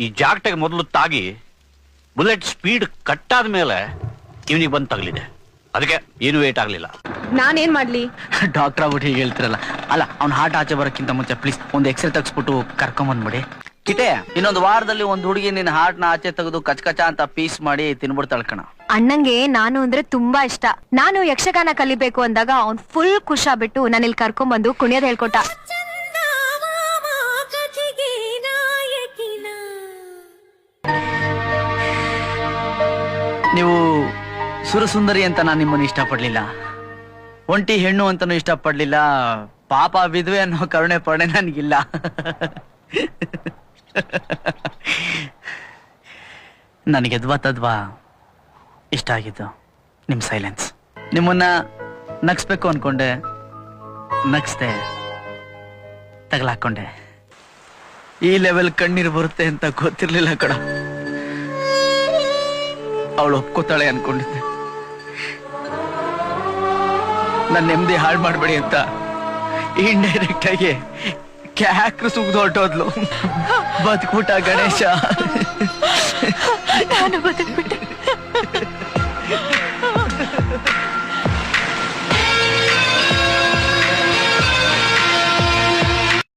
ಈ ಜಾಗಟೆಗೆ ಮೊದಲು ತಾಗಿ bullet speed ಕಟ್ಟಾದ ಮೇಲೆ ಇವನಿಗೆ ಬಂದು ತಗಲಿದೆ. ಅದಕ್ಕೆ ಏನು ವೇಟ್ ಆಗ್ಲಿಲ್ಲ. ನಾನೇನ್ ಮಾಡ್ಲಿ? ಡಾಕ್ಟರ್ ಆಗ್ಬಿಟ್ಟು ಹೀಗೆ ಹೇಳ್ತಿರಲ್ಲ. ಅಲ್ಲ, ಅವ್ನ ಹಾರ್ಟ್ ಆಚೆ ಬರೋಕ್ಕಿಂತ ಮುಂಚೆ ಪ್ಲೀಸ್ ಒಂದು ಎಕ್ಸ್ರೇ ತೆಗ್ಸ್ಬಿಟ್ಟು ಕರ್ಕೊಂಬಂದ್ಬಿಡಿ. ಕಿಟೆ, ಇನ್ನೊಂದು ವಾರದಲ್ಲಿ ಒಂದ್ ಹುಡುಗಿ ನಿನ್ನ ಹಾರ್ಟ್ ನ ಆಚೆ ತೆಗೆದು ಕಚಕಚ ಅಂತ ಪೀಸ್ ಮಾಡಿ ತಿನ್ಬಿಡ್ತಾಳ ಕಣ. ಅಣ್ಣಂಗೆ ನಾನು ಅಂದ್ರೆ ತುಂಬಾ ಇಷ್ಟ. ನಾನು ಯಕ್ಷಗಾನ ಕಲಿಬೇಕು ಅಂದಾಗ ಅವ್ನ್ ಫುಲ್ ಖುಷಾಗ್ಬಿಟ್ಟು ನಾನು ಇಲ್ಲಿ ಕರ್ಕೊಂಡ್ಬಂದು ಕುಣಿಯೋದ್ ಹೇಳ್ಕೊಟ್ಟ. ನೀವು ಸುರಸುಂದರಿ ಅಂತ ನಾನು ನಿಮ್ಮನ್ನು ಇಷ್ಟಪಡ್ಲಿಲ್ಲ, ಒಂಟಿ ಹೆಣ್ಣು ಅಂತಾನು ಇಷ್ಟಪಡ್ಲಿಲ್ಲ, ಪಾಪ ವಿಧವೆ ಅನ್ನೋ ಕರುಣೆ ಪಡೆ ನನ್ಗಿಲ್ಲ. ನನಗೆ ತದ್ವಾ ಇಷ್ಟ ಆಗಿದ್ದು ನಿಮ್ ಸೈಲೆನ್ಸ್. ನಿಮ್ಮನ್ನ ನಗ್ಸ್ಬೇಕು ಅನ್ಕೊಂಡೆ, ನಗ್ಸ್ದೆ, ತಗಲಾಕೊಂಡೆ. ಈ ಲೆವೆಲ್ ಕಣ್ಣೀರು ಬರುತ್ತೆ ಅಂತ ಗೊತ್ತಿರ್ಲಿಲ್ಲ ಕಣ. ಅವಳು ಒಪ್ಕೋತಾಳೆ ಅನ್ಕೊಂಡಿದ್ದೆ. ನನ್ನ ನೆಮ್ಮದಿ ಹಾಳು ಮಾಡ್ಬೇಡಿ ಅಂತ ಇಂಡೈರೆಕ್ಟ್ ಆಗಿ ಕ್ಯಾಕ್ರು ಸುಗ್ದು ಹೊರಟೋದ್ಲು. ಬದುಕ್ಬಿಟ್ಟ ಗಣೇಶ. ನಾನು ಬದುಕ್ಬಿಟ್ಟೆ.